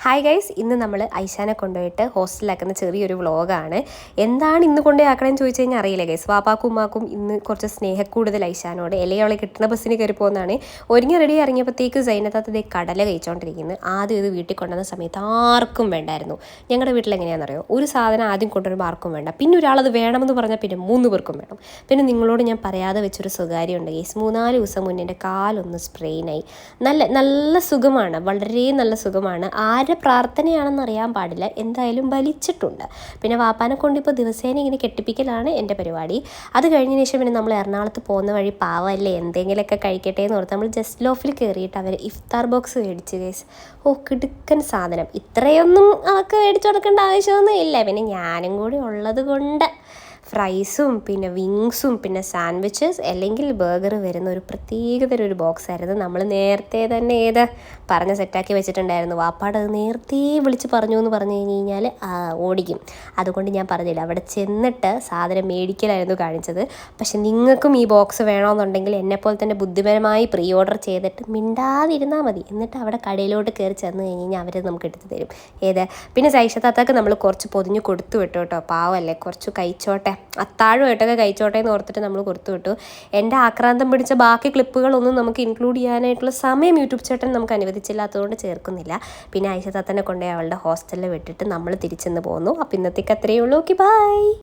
Hi guys, ഇന്ന് നമ്മൾ ഐശാനെ കൊണ്ടുപോയിട്ട് ഹോസ്റ്റലിലാക്കുന്ന ചെറിയൊരു വ്ളോഗാണ്. എന്താണ് ഇന്ന് കൊണ്ടുപോയി ആക്കണമെന്ന് ചോദിച്ചു കഴിഞ്ഞാൽ അറിയില്ല ഗൈസ്. വാപ്പാക്കും ഉമ്മാക്കും ഇന്ന് കുറച്ച് സ്നേഹക്കൂടുതൽ ഐശാനോട്. അവളെ കിട്ടുന്ന ബസ്സിന് കയറി പോകുന്നതാണ്. ഒരുങ്ങി റെഡി ഇറങ്ങിയപ്പോഴത്തേക്ക് സൈനത്താത്തതേ കടല കഴിച്ചുകൊണ്ടിരിക്കുന്നത്. ആദ്യം ഇത് വീട്ടിൽ കൊണ്ടുവന്ന സമയത്ത് ആർക്കും വേണ്ടായിരുന്നു. ഞങ്ങളുടെ വീട്ടിൽ എങ്ങനെയാണെന്നറിയോ, ഒരു സാധനം ആദ്യം കൊണ്ടുവരുമ്പോൾ ആർക്കും വേണ്ട, പിന്നെ ഒരാളത് വേണമെന്ന് പറഞ്ഞാൽ പിന്നെ 3 പേർക്കും വേണം. പിന്നെ നിങ്ങളോട് ഞാൻ പറയാതെ വെച്ചൊരു സ്വകാര്യമുണ്ട് ഗൈസ്. 3-4 ദിവസം മുന്നേ എൻ്റെ കാലൊന്ന് സ്പ്രെയിനായി. നല്ല സുഖമാണ്, വളരെ നല്ല സുഖമാണ്. പ്രാർത്ഥനയാണെന്ന് അറിയാൻ പാടില്ല, എന്തായാലും വലിച്ചിട്ടുണ്ട്. പിന്നെ വാപ്പാനെ കൊണ്ട് ഇപ്പോൾ ദിവസേന ഇങ്ങനെ കെട്ടിപ്പിക്കലാണ് എൻ്റെ പരിപാടി. അത് കഴിഞ്ഞതിന് ശേഷം പിന്നെ നമ്മൾ എറണാകുളത്ത് പോകുന്ന വഴി പാവമല്ലേ, എന്തെങ്കിലുമൊക്കെ കഴിക്കട്ടെ എന്ന് ഓർത്ത് നമ്മൾ ജസ്റ്റ് ലോഫിൽ കയറിയിട്ട് അവർ ഇഫ്താർ ബോക്സ് മേടിച്ച് ഗൈസ്. കിടുക്കൻ സാധനം. ഇത്രയൊന്നും അവർക്ക് മേടിച്ചു കൊടുക്കേണ്ട ആവശ്യമൊന്നും ഇല്ല. പിന്നെ ഞാനും കൂടി ഉള്ളത് കൊണ്ട് ഫ്രൈസും പിന്നെ വിങ്സും പിന്നെ സാൻഡ്വിച്ചസ് അല്ലെങ്കിൽ ബർഗർ വരുന്ന ഒരു പ്രത്യേകതരം ഒരു ബോക്സ് ആയിരുന്നു. നമ്മൾ നേരത്തെ തന്നെ പറഞ്ഞ് സെറ്റാക്കി വെച്ചിട്ടുണ്ടായിരുന്നു. വാപ്പാട് അത് നേരത്തെ വിളിച്ച് പറഞ്ഞു എന്ന് പറഞ്ഞു കഴിഞ്ഞാൽ ഓടിക്കും. അതുകൊണ്ട് ഞാൻ പറഞ്ഞില്ല, അവിടെ ചെന്നിട്ട് സാധനം മേടിക്കലായിരുന്നു കാണിച്ചത്. പക്ഷെ നിങ്ങൾക്കും ഈ ബോക്സ് വേണമെന്നുണ്ടെങ്കിൽ എന്നെപ്പോലെ തന്നെ ബുദ്ധിപരമായി പ്രീ ഓർഡർ ചെയ്തിട്ട് മിണ്ടാതിരുന്നാൽ മതി. എന്നിട്ട് അവിടെ കടയിലോട്ട് കയറി ചെന്ന് കഴിഞ്ഞാൽ അവർ നമുക്ക് എടുത്ത് തരും. പിന്നെ സൈഷത്താത്താക്ക് നമ്മൾ കുറച്ച് പൊതിഞ്ഞ് കൊടുത്തു വിട്ടു കേട്ടോ. പാവമല്ലേ, കുറച്ച് കഴിച്ചോട്ടെ, അത്താഴമായിട്ടൊക്കെ കഴിച്ചോട്ടെ എന്ന് ഓർത്തിട്ട് നമ്മൾ കൊടുത്തു വിട്ടു. എൻ്റെ ആക്രാന്തം പിടിച്ച ബാക്കി ക്ലിപ്പുകളൊന്നും നമുക്ക് ഇൻക്ലൂഡ് ചെയ്യാനായിട്ടുള്ള സമയം യൂട്യൂബ് ചേട്ടൻ നമുക്ക് അനുവദിച്ചില്ലാത്തതുകൊണ്ട് ചേർക്കുന്നില്ല. പിന്നെ ഐഷ താത്തനെ കൊണ്ടുപോയി അവളുടെ ഹോസ്റ്റലിൽ വിട്ടിട്ട് നമ്മൾ തിരിച്ചെന്ന് പോകുന്നു. അപ്പോൾ ഇന്നത്തേക്ക് അത്രയേ ഉള്ളൂ. Okay, by.